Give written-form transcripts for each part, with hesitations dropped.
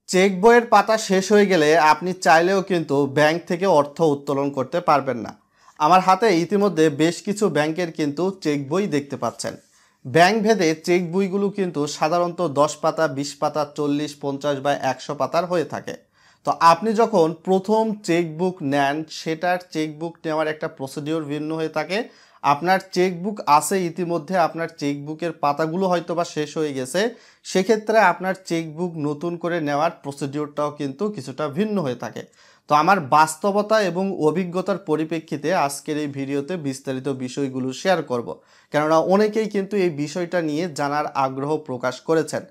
Check বইয়ের পাতা শেষ হয়ে গেলে আপনি চাইলেও কিন্তু ব্যাংক থেকে অর্থ উত্তোলন করতে পারবেন না। আমার হাতে ইতিমধ্যে বেশ কিছু ব্যাংকের কিন্তু চেক বই দেখতে পাচ্ছেন। ব্যাংক ভেদে চেক বইগুলো কিন্তু সাধারণত 10 পাতা, 20 পাতা, 40, 50 বা 100 পাতার হয়ে থাকে। তো আপনি যখন প্রথম চেকবুক নেন, সেটার চেকবুক নেওয়ার একটা প্রসিডিওর ভিন্ন হয়ে থাকে। আপনার চেকবুক আছে ইতিমধ্যে, আপনার চেকবুকের পাতাগুলো হয়তো বা শেষ হয়ে গেছে, সেক্ষেত্রে আপনার চেকবুক নতুন করে নেওয়ার প্রসিডিওরটাও কিন্তু কিছুটা ভিন্ন হয়ে থাকে। তো আমার বাস্তবতা এবং অভিজ্ঞতার পরিপ্রেক্ষিতে আজকের এই ভিডিওতে বিস্তারিত বিষয়গুলো শেয়ার করব, কেননা অনেকেই কিন্তু এই বিষয়টা নিয়ে জানার আগ্রহ প্রকাশ করেছেন।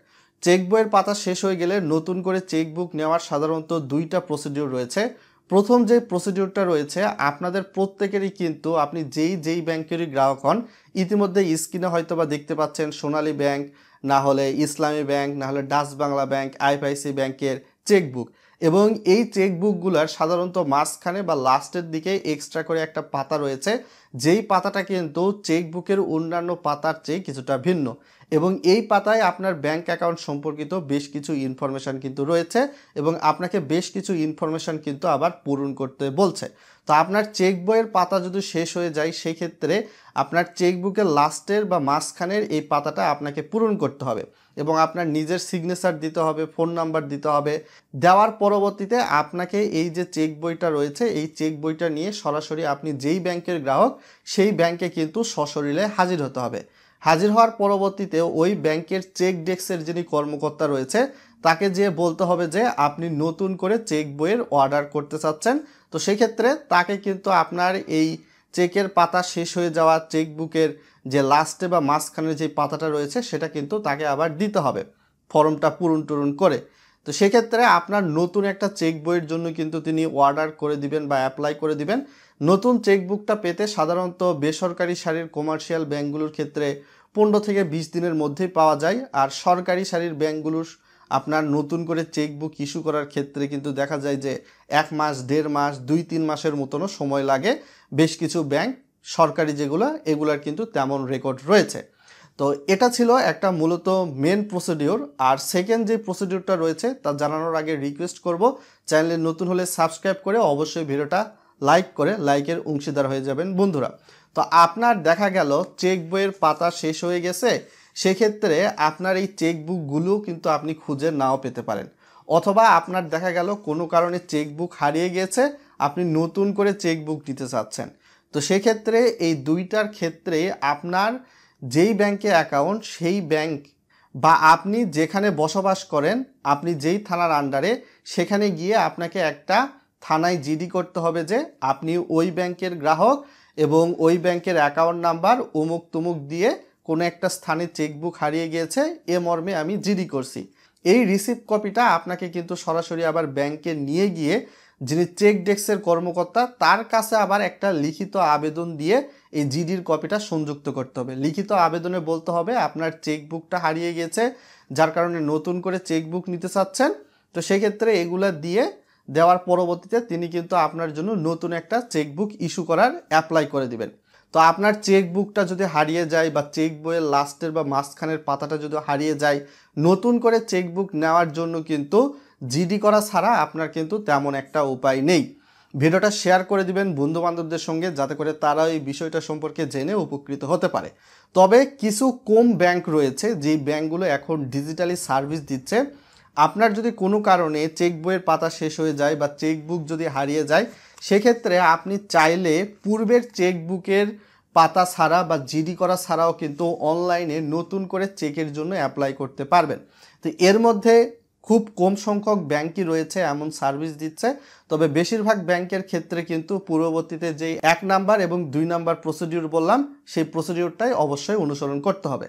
চেক বইয়ের পাতা শেষ হয়ে গেলে নতুন করে চেকবুক নেওয়ার সাধারণত দুইটা প্রসিডিওর রয়েছে। প্রথম যে প্রসিডিওরটা রয়েছে, আপনাদের প্রত্যেকেরই কিন্তু আপনি যেই ব্যাংকেরই গ্রাহক হন, ইতিমধ্যে স্ক্রিনে হয়তো বা দেখতে পাচ্ছেন সোনালী ব্যাংক, না হলে ইসলামী ব্যাংক, না হলে ডাচ বাংলা ব্যাংক, আইএফআইসি ব্যাংকের চেকবুক। এবং এই চেকবুকগুলোর সাধারণত মাঝখানে বা লাস্টের দিকে এক্সট্রা করে একটা পাতা রয়েছে, যেই পাতাটা কিন্তু চেকবুকের অন্যান্য পাতার চেয়ে কিছুটা ভিন্ন। এবং এই পাতায় আপনার ব্যাংক অ্যাকাউন্ট সম্পর্কিত বেশ কিছু ইনফরমেশান কিন্তু রয়েছে এবং আপনাকে বেশ কিছু ইনফরমেশান কিন্তু আবার পূরণ করতে বলছে। তো আপনার চেক বইয়ের পাতা যদি শেষ হয়ে যায়, সেক্ষেত্রে আপনার চেকবুকের লাস্টের বা মাঝখানের এই পাতাটা আপনাকে পূরণ করতে হবে এবং আপনার নিজের সিগনেচার দিতে হবে, ফোন নাম্বার দিতে হবে। দেওয়ার পরবর্তীতে আপনাকে এই যে চেক বইটা রয়েছে, এই চেক বইটা নিয়ে সরাসরি আপনি যেই ব্যাংকের গ্রাহক, সেই ব্যাংকে কিন্তু সশরীরে হাজির হতে হবে। হাজির হওয়ার পরবর্তীতে ওই ব্যাংকের চেক ডেস্কের যিনি কর্মকর্তা রয়েছে, তাকে যেয়ে বলতে হবে যে আপনি নতুন করে চেক বইয়ের অর্ডার করতে চাচ্ছেন। তো সেক্ষেত্রে তাকে কিন্তু আপনার এই চেকের পাতা শেষ হয়ে যাওয়া চেকবুকের যে লাস্টে বা মাঝখানে যে পাতাটা রয়েছে, সেটা কিন্তু তাকে আবার দিতে হবে ফর্মটা পূরণ করে। তো সেক্ষেত্রে আপনার নতুন একটা চেক বইয়ের জন্য কিন্তু তিনি অর্ডার করে দিবেন বা অ্যাপ্লাই করে দিবেন। নতুন চেকবুকটা পেতে সাধারণত বেসরকারি সারির কমার্শিয়াল ব্যাংকগুলোর ক্ষেত্রে 15 থেকে 20 দিনের মধ্যেই পাওয়া যায়, আর সরকারি সারির ব্যাংকগুলোর আপনার নতুন করে চেকবুক ইস্যু করার ক্ষেত্রে কিন্তু দেখা যায় যে 1 মাস, 1.5 মাস, 2-3 মাসের মতনও সময় লাগে। বেশ কিছু ব্যাংক সরকারি যেগুলো, এগুলার কিন্তু তেমন রেকর্ড রয়েছে। তো এটা ছিল একটা মূলত মেন প্রসিডিওর। আর সেকেন্ড যে প্রসিডিওরটা রয়েছে তা জানানোর আগে রিকোয়েস্ট করব, চ্যানেলে নতুন হলে সাবস্ক্রাইব করে অবশ্যই ভিডিওটা লাইক করে লাইকের অংশীদার হয়ে যাবেন বন্ধুরা। তো আপনার দেখা গেল চেক বইয়ের পাতা শেষ হয়ে গেছে, সেক্ষেত্রে আপনার এই চেকবুকগুলো কিন্তু আপনি খুঁজে নাও পেতে পারেন, অথবা আপনার দেখা গেল কোনো কারণে চেকবুক হারিয়ে গিয়েছে, আপনি নতুন করে চেকবুক নিতে চাচ্ছেন। তো সেক্ষেত্রে এই দুইটার ক্ষেত্রে আপনার যেই ব্যাংকে অ্যাকাউন্ট, সেই ব্যাংক বা আপনি যেখানে বসবাস করেন, আপনি যেই থানার আন্ডারে, সেখানে গিয়ে আপনাকে একটা থানায় জিডি করতে হবে যে আপনি ওই ব্যাংকের গ্রাহক এবং ওই ব্যাংকের অ্যাকাউন্ট নাম্বার অমুক তমুক দিয়ে কোনো একটা স্থানে চেকবুক হারিয়ে গিয়েছে, এ মর্মে আমি জিডি করছি। এই রিসিপ্ট কপিটা আপনাকে কিন্তু সরাসরি আবার ব্যাংকে নিয়ে গিয়ে যিনি চেক ডেস্কের কর্মকর্তা, তার কাছে আবার একটা লিখিত আবেদন দিয়ে এই জিডির কপিটা সংযুক্ত করতে হবে। লিখিত আবেদনে বলতে হবে আপনার চেকবুকটা হারিয়ে গেছে, যার কারণে নতুন করে চেকবুক নিতে চাচ্ছেন। তো সেক্ষেত্রে এগুলা দিয়ে দেওয়ার পরবর্তীতে তিনি কিন্তু আপনার জন্য নতুন একটা চেকবুক ইস্যু করার অ্যাপ্লাই করে দিবেন। তো আপনার চেকবুকটা যদি হারিয়ে যায় বা চেক বইয়ের লাস্টের বা মাঝখানের পাতাটা যদি হারিয়ে যায়, নতুন করে চেকবুক নেওয়ার জন্য কিন্তু জিডি করা ছাড়া আপনার কিন্তু তেমন একটা উপায় নেই। ভিডিওটা শেয়ার করে দিবেন বন্ধু বান্ধবদের সঙ্গে, যাতে করে তারা এই বিষয়টা সম্পর্কে জেনে উপকৃত হতে পারে। তবে কিছু কম ব্যাংক রয়েছে যেই ব্যাংকগুলো এখন ডিজিটালি সার্ভিস দিচ্ছে। আপনার যদি কোনো কারণে চেক বইয়ের পাতা শেষ হয়ে যায় বা চেকবুক যদি হারিয়ে যায়, সেক্ষেত্রে আপনি চাইলে পূর্বের চেকবুকের পাতা ছাড়া বা জিডি করা ছাড়াও কিন্তু অনলাইনে নতুন করে চেকের জন্য অ্যাপ্লাই করতে পারবেন। তো এর মধ্যে খুব কম সংখ্যক ব্যাংকই রয়েছে এমন সার্ভিস দিচ্ছে। তবে বেশিরভাগ ব্যাংকের ক্ষেত্রে কিন্তু পূর্ববর্তীতে যেই 1 নাম্বার এবং 2 নাম্বার প্রসিডিউর বললাম, সেই প্রসিডিউরটাই অবশ্যই অনুসরণ করতে হবে।